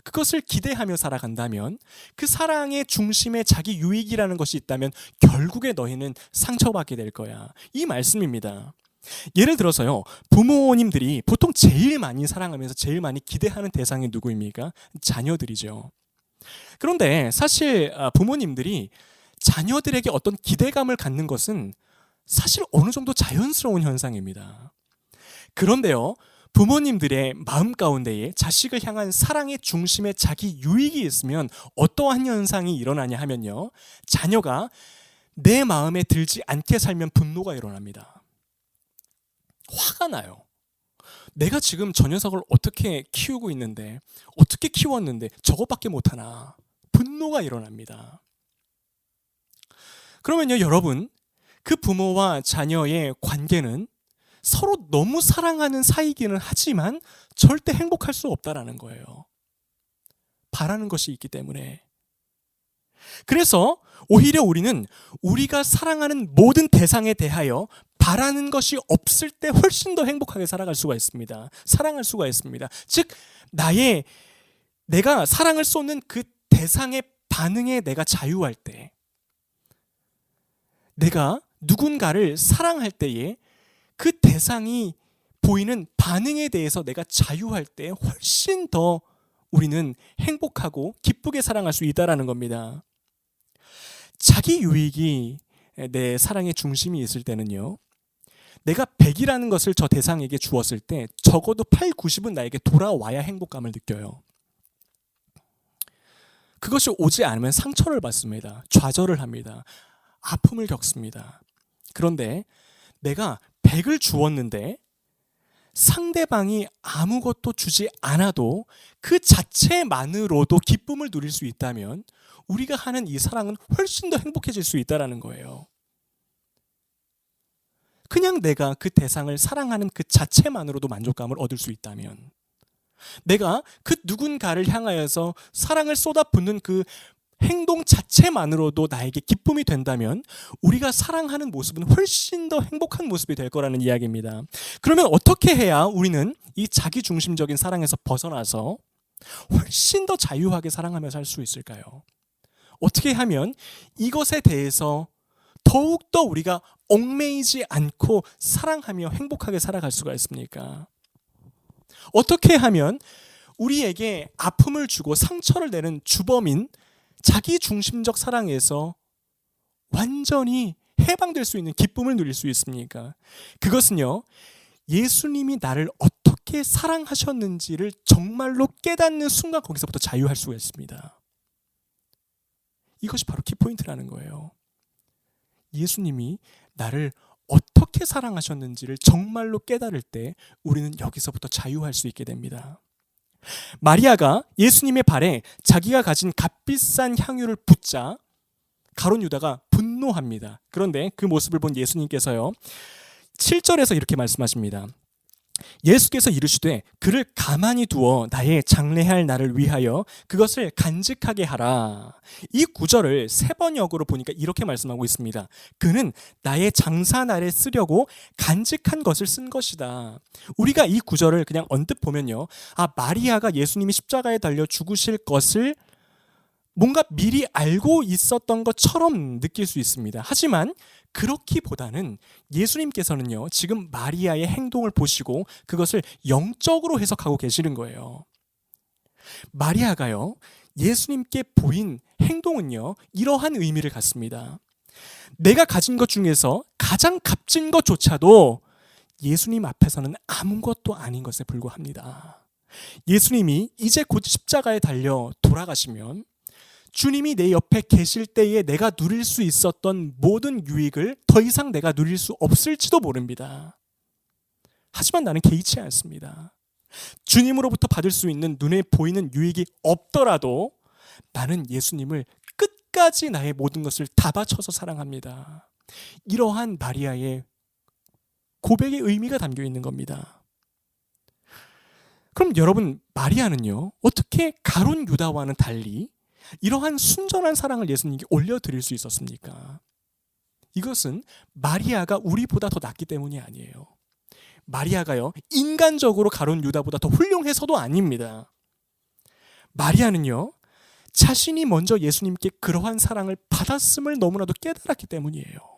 A: 그것을 기대하며 살아간다면, 그 사랑의 중심에 자기 유익이라는 것이 있다면 결국에 너희는 상처받게 될 거야. 이 말씀입니다. 예를 들어서요, 부모님들이 보통 제일 많이 사랑하면서 제일 많이 기대하는 대상이 누구입니까? 자녀들이죠. 그런데 사실 부모님들이 자녀들에게 어떤 기대감을 갖는 것은 사실 어느 정도 자연스러운 현상입니다. 그런데요, 부모님들의 마음 가운데에 자식을 향한 사랑의 중심에 자기 유익이 있으면 어떠한 현상이 일어나냐 하면요, 자녀가 내 마음에 들지 않게 살면 분노가 일어납니다. 화가 나요. 내가 지금 저 녀석을 어떻게 키우고 있는데, 어떻게 키웠는데 저것밖에 못하나. 분노가 일어납니다. 그러면요, 여러분, 그 부모와 자녀의 관계는 서로 너무 사랑하는 사이기는 하지만 절대 행복할 수 없다라는 거예요. 바라는 것이 있기 때문에. 그래서 오히려 우리는 우리가 사랑하는 모든 대상에 대하여 바라는 것이 없을 때 훨씬 더 행복하게 살아갈 수가 있습니다. 사랑할 수가 있습니다. 즉, 내가 사랑을 쏟는 그 대상의 반응에 내가 자유할 때, 내가 누군가를 사랑할 때에 그 대상이 보이는 반응에 대해서 내가 자유할 때 훨씬 더 우리는 행복하고 기쁘게 사랑할 수 있다는 겁니다. 자기 유익이 내 사랑의 중심이 있을 때는요, 내가 100이라는 것을 저 대상에게 주었을 때 적어도 8, 90은 나에게 돌아와야 행복감을 느껴요. 그것이 오지 않으면 상처를 받습니다. 좌절을 합니다. 아픔을 겪습니다. 그런데 내가 100을 주었는데 상대방이 아무것도 주지 않아도 그 자체만으로도 기쁨을 누릴 수 있다면 우리가 하는 이 사랑은 훨씬 더 행복해질 수 있다는 거예요. 그냥 내가 그 대상을 사랑하는 그 자체만으로도 만족감을 얻을 수 있다면, 내가 그 누군가를 향하여서 사랑을 쏟아붓는 그 행동 자체만으로도 나에게 기쁨이 된다면 우리가 사랑하는 모습은 훨씬 더 행복한 모습이 될 거라는 이야기입니다. 그러면 어떻게 해야 우리는 이 자기중심적인 사랑에서 벗어나서 훨씬 더 자유하게 사랑하며 살 수 있을까요? 어떻게 하면 이것에 대해서 더욱더 우리가 얽매이지 않고 사랑하며 행복하게 살아갈 수가 있습니까? 어떻게 하면 우리에게 아픔을 주고 상처를 내는 주범인 자기중심적 사랑에서 완전히 해방될 수 있는 기쁨을 누릴 수 있습니까? 그것은요, 예수님이 나를 어떻게 사랑하셨는지를 정말로 깨닫는 순간 거기서부터 자유할 수가 있습니다. 이것이 바로 키포인트라는 거예요. 예수님이 나를 어떻게 사랑하셨는지를 정말로 깨달을 때 우리는 여기서부터 자유할 수 있게 됩니다. 마리아가 예수님의 발에 자기가 가진 값비싼 향유를 붓자 가룟 유다가 분노합니다. 그런데 그 모습을 본 예수님께서요, 7절에서 이렇게 말씀하십니다. 예수께서 이르시되 그를 가만히 두어 나의 장래할 날을 위하여 그것을 간직하게 하라. 이 구절을 세 번역으로 보니까 이렇게 말씀하고 있습니다. 그는 나의 장사날에 쓰려고 간직한 것을 쓴 것이다. 우리가 이 구절을 그냥 언뜻 보면요, 마리아가 예수님이 십자가에 달려 죽으실 것을 뭔가 미리 알고 있었던 것처럼 느낄 수 있습니다. 하지만 그렇기보다는 예수님께서는요, 지금 마리아의 행동을 보시고 그것을 영적으로 해석하고 계시는 거예요. 마리아가요, 예수님께 보인 행동은요, 이러한 의미를 갖습니다. 내가 가진 것 중에서 가장 값진 것조차도 예수님 앞에서는 아무것도 아닌 것에 불과합니다. 예수님이 이제 곧 십자가에 달려 돌아가시면 주님이 내 옆에 계실 때에 내가 누릴 수 있었던 모든 유익을 더 이상 내가 누릴 수 없을지도 모릅니다. 하지만 나는 개의치 않습니다. 주님으로부터 받을 수 있는 눈에 보이는 유익이 없더라도 나는 예수님을 끝까지 나의 모든 것을 다 바쳐서 사랑합니다. 이러한 마리아의 고백의 의미가 담겨 있는 겁니다. 그럼 여러분, 마리아는요, 어떻게 가룟 유다와는 달리 이러한 순전한 사랑을 예수님께 올려드릴 수 있었습니까? 이것은 마리아가 우리보다 더 낫기 때문이 아니에요. 마리아가요, 인간적으로 가룟 유다보다 더 훌륭해서도 아닙니다. 마리아는요, 자신이 먼저 예수님께 그러한 사랑을 받았음을 너무나도 깨달았기 때문이에요.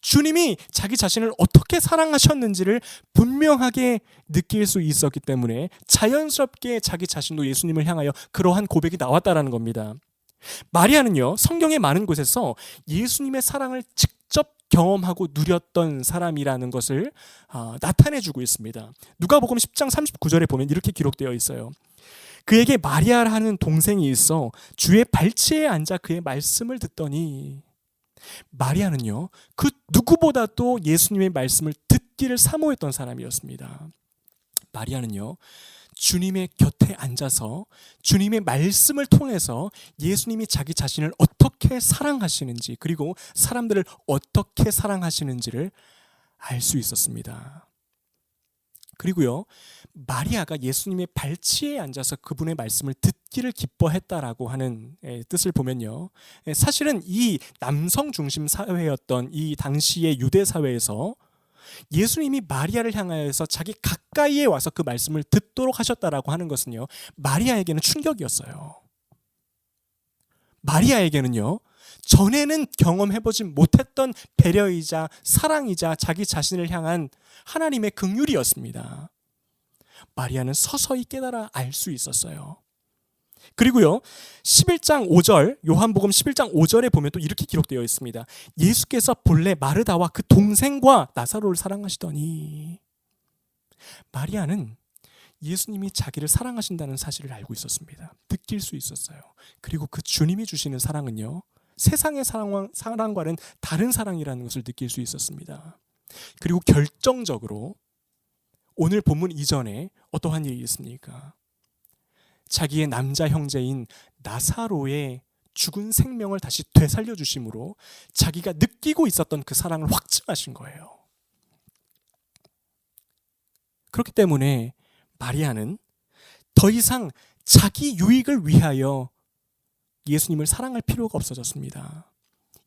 A: 주님이 자기 자신을 어떻게 사랑하셨는지를 분명하게 느낄 수 있었기 때문에 자연스럽게 자기 자신도 예수님을 향하여 그러한 고백이 나왔다라는 겁니다. 마리아는요, 성경의 많은 곳에서 예수님의 사랑을 직접 경험하고 누렸던 사람이라는 것을 나타내주고 있습니다. 누가복음 10장 39절에 보면 이렇게 기록되어 있어요. 그에게 마리아라는 동생이 있어 주의 발치에 앉아 그의 말씀을 듣더니, 마리아는요, 그 누구보다도 예수님의 말씀을 듣기를 사모했던 사람이었습니다. 마리아는요, 주님의 곁에 앉아서 주님의 말씀을 통해서 예수님이 자기 자신을 어떻게 사랑하시는지, 그리고 사람들을 어떻게 사랑하시는지를 알 수 있었습니다. 그리고요, 마리아가 예수님의 발치에 앉아서 그분의 말씀을 듣기를 기뻐했다라고 하는 뜻을 보면요, 사실은 이 남성 중심 사회였던 이 당시의 유대 사회에서 예수님이 마리아를 향하여서 자기 가까이에 와서 그 말씀을 듣도록 하셨다라고 하는 것은요, 마리아에게는 충격이었어요. 마리아에게는요, 전에는 경험해보지 못했던 배려이자 사랑이자 자기 자신을 향한 하나님의 긍휼이었습니다. 마리아는 서서히 깨달아 알 수 있었어요. 그리고요, 11장 5절, 요한복음 11장 5절에 보면 또 이렇게 기록되어 있습니다. 예수께서 본래 마르다와 그 동생과 나사로를 사랑하시더니, 마리아는 예수님이 자기를 사랑하신다는 사실을 알고 있었습니다. 느낄 수 있었어요. 그리고 그 주님이 주시는 사랑은요, 세상의 사랑과는 다른 사랑이라는 것을 느낄 수 있었습니다. 그리고 결정적으로 오늘 본문 이전에 어떠한 일이 있습니까? 자기의 남자 형제인 나사로의 죽은 생명을 다시 되살려 주심으로 자기가 느끼고 있었던 그 사랑을 확증하신 거예요. 그렇기 때문에 마리아는 더 이상 자기 유익을 위하여 예수님을 사랑할 필요가 없어졌습니다.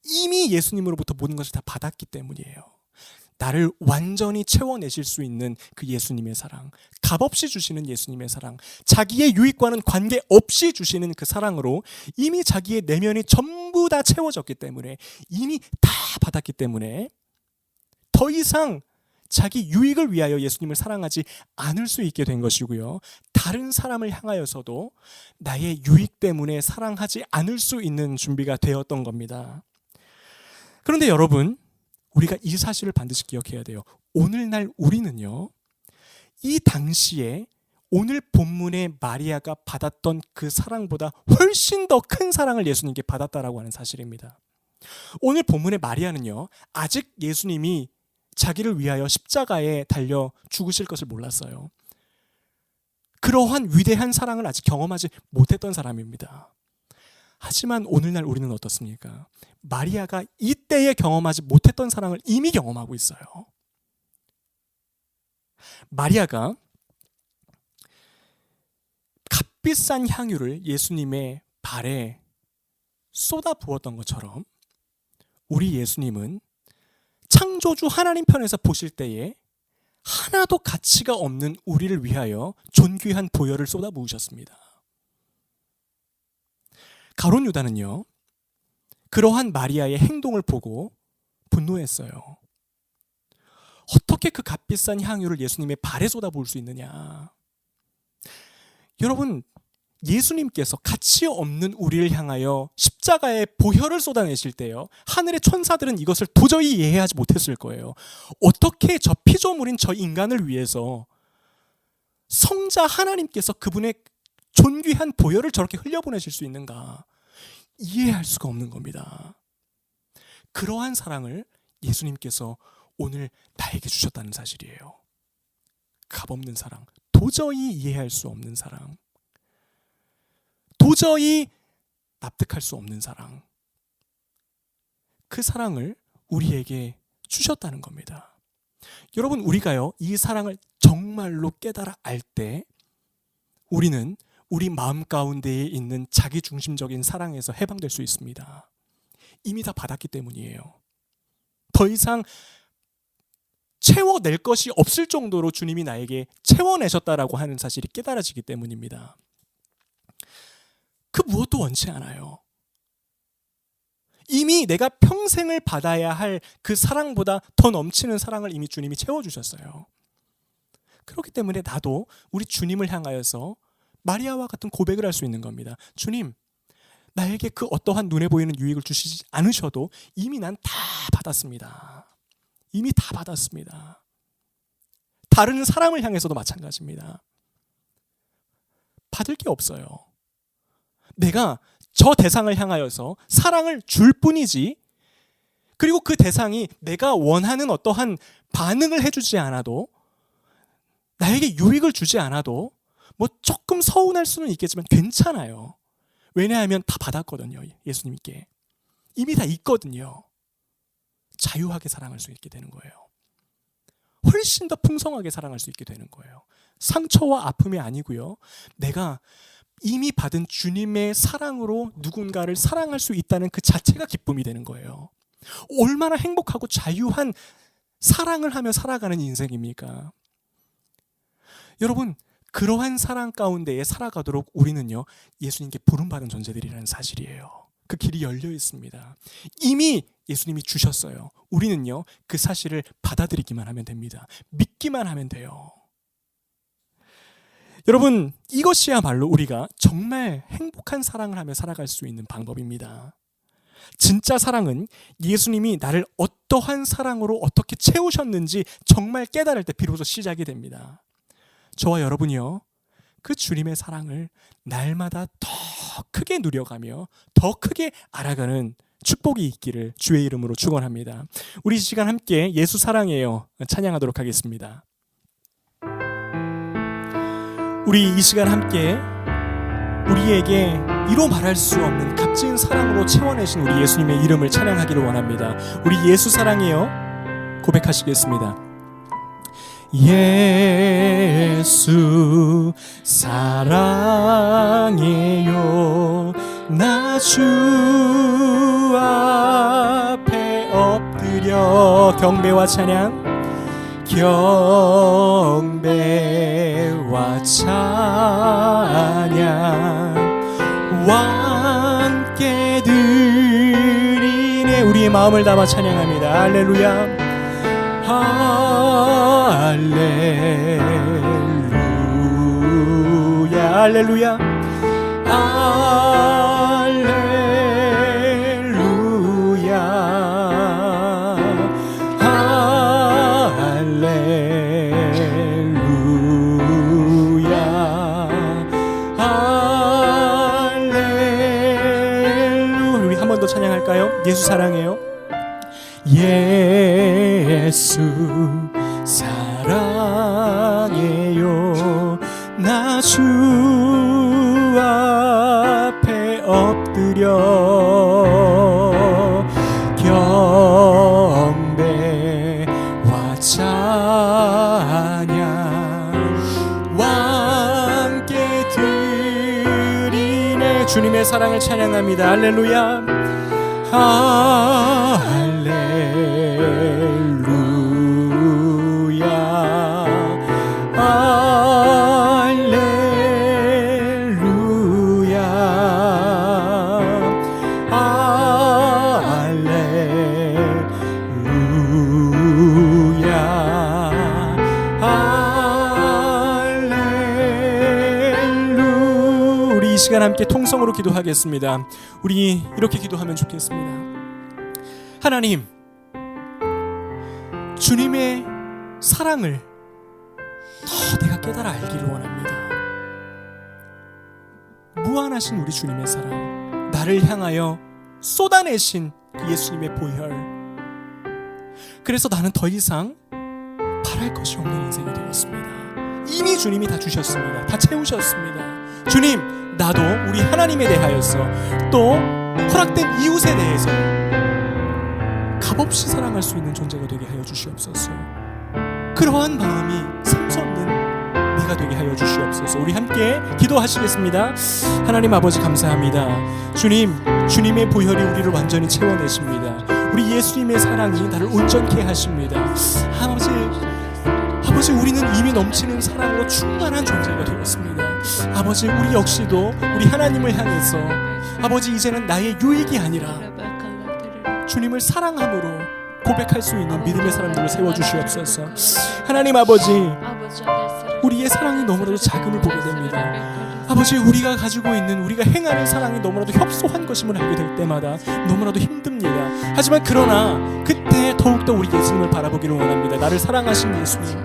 A: 이미 예수님으로부터 모든 것을 다 받았기 때문이에요. 나를 완전히 채워내실 수 있는 그 예수님의 사랑, 값없이 주시는 예수님의 사랑, 자기의 유익과는 관계없이 주시는 그 사랑으로 이미 자기의 내면이 전부 다 채워졌기 때문에, 이미 다 받았기 때문에 더 이상 자기 유익을 위하여 예수님을 사랑하지 않을 수 있게 된 것이고요, 다른 사람을 향하여서도 나의 유익 때문에 사랑하지 않을 수 있는 준비가 되었던 겁니다. 그런데 여러분, 우리가 이 사실을 반드시 기억해야 돼요. 오늘날 우리는요, 이 당시에 오늘 본문의 마리아가 받았던 그 사랑보다 훨씬 더 큰 사랑을 예수님께 받았다라고 하는 사실입니다. 오늘 본문의 마리아는요, 아직 예수님이 자기를 위하여 십자가에 달려 죽으실 것을 몰랐어요. 그러한 위대한 사랑을 아직 경험하지 못했던 사람입니다. 하지만 오늘날 우리는 어떻습니까? 마리아가 이때에 경험하지 못했던 사랑을 이미 경험하고 있어요. 마리아가 값비싼 향유를 예수님의 발에 쏟아 부었던 것처럼, 우리 예수님은 창조주 하나님 편에서 보실 때에 하나도 가치가 없는 우리를 위하여 존귀한 보혈을 쏟아 부으셨습니다. 가룟 유다는요, 그러한 마리아의 행동을 보고 분노했어요. 어떻게 그 값비싼 향유를 예수님의 발에 쏟아 부을 수 있느냐. 여러분, 예수님께서 가치 없는 우리를 향하여 십자가에 보혈을 쏟아내실 때요, 하늘의 천사들은 이것을 도저히 이해하지 못했을 거예요. 어떻게 저 피조물인 저 인간을 위해서 성자 하나님께서 그분의 존귀한 보혈을 저렇게 흘려보내실 수 있는가, 이해할 수가 없는 겁니다. 그러한 사랑을 예수님께서 오늘 나에게 주셨다는 사실이에요. 값없는 사랑, 도저히 이해할 수 없는 사랑, 도저히 납득할 수 없는 사랑, 그 사랑을 우리에게 주셨다는 겁니다. 여러분, 우리가요, 이 사랑을 정말로 깨달아 알 때 우리는 우리 마음 가운데에 있는 자기중심적인 사랑에서 해방될 수 있습니다. 이미 다 받았기 때문이에요. 더 이상 채워낼 것이 없을 정도로 주님이 나에게 채워내셨다라고 하는 사실이 깨달아지기 때문입니다. 그 무엇도 원치 않아요. 이미 내가 평생을 받아야 할 그 사랑보다 더 넘치는 사랑을 이미 주님이 채워주셨어요. 그렇기 때문에 나도 우리 주님을 향하여서 마리아와 같은 고백을 할 수 있는 겁니다. 주님, 나에게 그 어떠한 눈에 보이는 유익을 주시지 않으셔도 이미 난 다 받았습니다. 이미 다 받았습니다. 다른 사람을 향해서도 마찬가지입니다. 받을 게 없어요. 내가 저 대상을 향하여서 사랑을 줄 뿐이지, 그리고 그 대상이 내가 원하는 어떠한 반응을 해주지 않아도, 나에게 유익을 주지 않아도 뭐 조금 서운할 수는 있겠지만 괜찮아요. 왜냐하면 다 받았거든요. 예수님께 이미 다 있거든요. 자유하게 사랑할 수 있게 되는 거예요. 훨씬 더 풍성하게 사랑할 수 있게 되는 거예요. 상처와 아픔이 아니고요. 내가 이미 받은 주님의 사랑으로 누군가를 사랑할 수 있다는 그 자체가 기쁨이 되는 거예요. 얼마나 행복하고 자유한 사랑을 하며 살아가는 인생입니까? 여러분, 그러한 사랑 가운데에 살아가도록 우리는요, 예수님께 부름받은 존재들이라는 사실이에요. 그 길이 열려 있습니다. 이미 예수님이 주셨어요. 우리는요, 그 사실을 받아들이기만 하면 됩니다. 믿기만 하면 돼요. 여러분, 이것이야말로 우리가 정말 행복한 사랑을 하며 살아갈 수 있는 방법입니다. 진짜 사랑은 예수님이 나를 어떠한 사랑으로 어떻게 채우셨는지 정말 깨달을 때 비로소 시작이 됩니다. 저와 여러분이요, 그 주님의 사랑을 날마다 더 크게 누려가며 더 크게 알아가는 축복이 있기를 주의 이름으로 축원합니다. 우리 이 시간 함께 예수 사랑해요 찬양하도록 하겠습니다. 우리 이 시간 함께 우리에게 이로 말할 수 없는 값진 사랑으로 채워내신 우리 예수님의 이름을 찬양하기를 원합니다. 우리 예수 사랑해요 고백하시겠습니다. 예수 사랑해요 나 주 앞에 엎드려 경배와 찬양 경배와 찬양 왕께 드리네 우리의 마음을 담아 찬양합니다. 할렐루야 할렐루야 할렐루야 할렐루야 할렐루야 할렐루야 우리 한 번 더 찬양할까요? 예수 사랑해요 예수 사랑해요 나 주 앞에 엎드려 경배와 찬양 왕께 드리네 주님의 사랑을 찬양합니다. 할렐루야 할렐루야 할렐루야 할렐루야 할렐루야 우리 이 시간 함께 통성으로 기도하겠습니다. 우리 이렇게 기도하면 좋겠습니다. 하나님, 주님의 사랑을 더 내가 깨달아 알기를 원합니다. 무한하신 우리 주님의 사랑, 나를 향하여 쏟아내신 그 예수님의 보혈. 그래서 나는 더 이상 바랄 것이 없는 인생이 되었습니다. 이미 주님이 다 주셨습니다. 다 채우셨습니다. 주님, 나도 우리 하나님에 대하여서 또 허락된 이웃에 대해서 값없이 사랑할 수 있는 존재가 되게 하여 주시옵소서. 그러한 마음이 샘솟는 내가 되게 하여 주시옵소서. 우리 함께 기도하시겠습니다. 하나님 아버지 감사합니다. 주님, 주님의 보혈이 우리를 완전히 채워내십니다. 우리 예수님의 사랑이 나를 온전케 하십니다. 아버지 우리는 이미 넘치는 사랑으로 충만한 존재가 되었습니다. 아버지 우리 역시도 우리 하나님을 향해서 아버지 이제는 나의 유익이 아니라 주님을 사랑함으로 고백할 수 있는 믿음의 사람들을 세워주시옵소서. 하나님 아버지 우리의 사랑이 너무나도 작음을 보게 됩니다. 아버지 우리가 가지고 있는 우리가 행하는 사랑이 너무나도 협소한 것임을 알게 될 때마다 너무나도 힘듭니다. 하지만 그러나 그때 더욱더 우리 예수님을 바라보기를 원합니다. 나를 사랑하신 예수님,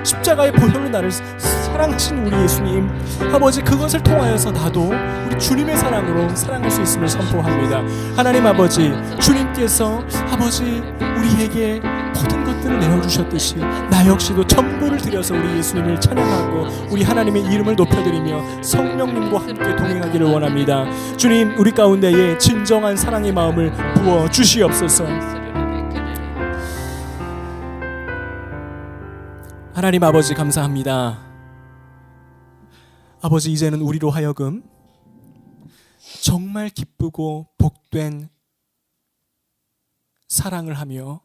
A: 십자가의 보혈로 나를 사랑하신 우리 예수님, 아버지, 그것을 통하여서 나도 우리 주님의 사랑으로 사랑할 수 있음을 선포합니다. 하나님 아버지, 주님께서 아버지 우리에게 모든 것들을 내어주셨듯이 나 역시도 전부를 들여서 우리 예수님을 찬양하고 우리 하나님의 이름을 높여드리며 성령님과 함께 동행하기를 원합니다. 주님, 우리 가운데에 진정한 사랑의 마음을 부어 주시옵소서. 하나님 아버지, 감사합니다. 아버지, 이제는 우리로 하여금 정말 기쁘고 복된 사랑을 하며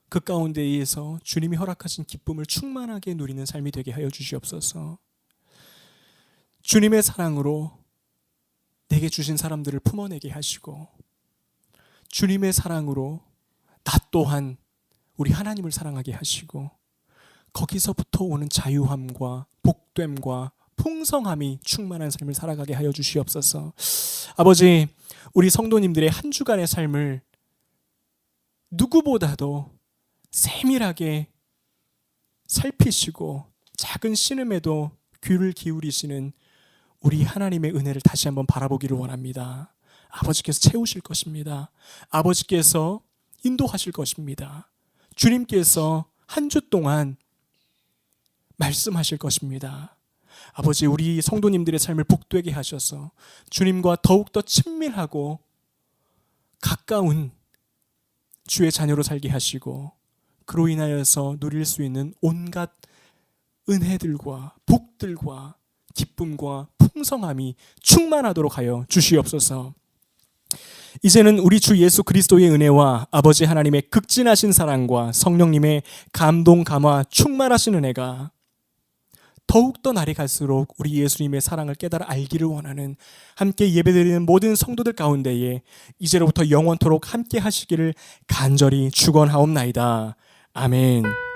A: 그 가운데에서 주님이 허락하신 기쁨을 충만하게 누리는 삶이 되게 하여 주시옵소서. 주님의 사랑으로 내게 주신 사람들을 품어내게 하시고, 주님의 사랑으로 나 또한 우리 하나님을 사랑하게 하시고, 거기서부터 오는 자유함과 복됨과 풍성함이 충만한 삶을 살아가게 하여 주시옵소서. 아버지, 우리 성도님들의 한 주간의 삶을 누구보다도 세밀하게 살피시고 작은 신음에도 귀를 기울이시는 우리 하나님의 은혜를 다시 한번 바라보기를 원합니다. 아버지께서 채우실 것입니다. 아버지께서 인도하실 것입니다. 주님께서 한 주 동안 말씀하실 것입니다. 아버지, 우리 성도님들의 삶을 복되게 하셔서 주님과 더욱더 친밀하고 가까운 주의 자녀로 살게 하시고, 그로 인하여서 누릴 수 있는 온갖 은혜들과 복들과 기쁨과 풍성함이 충만하도록 하여 주시옵소서. 이제는 우리 주 예수 그리스도의 은혜와 아버지 하나님의 극진하신 사랑과 성령님의 감동 감화 충만하신 은혜가 더욱더 날이 갈수록 우리 예수님의 사랑을 깨달아 알기를 원하는 함께 예배드리는 모든 성도들 가운데에 이제로부터 영원토록 함께 하시기를 간절히 축원하옵나이다. 아멘.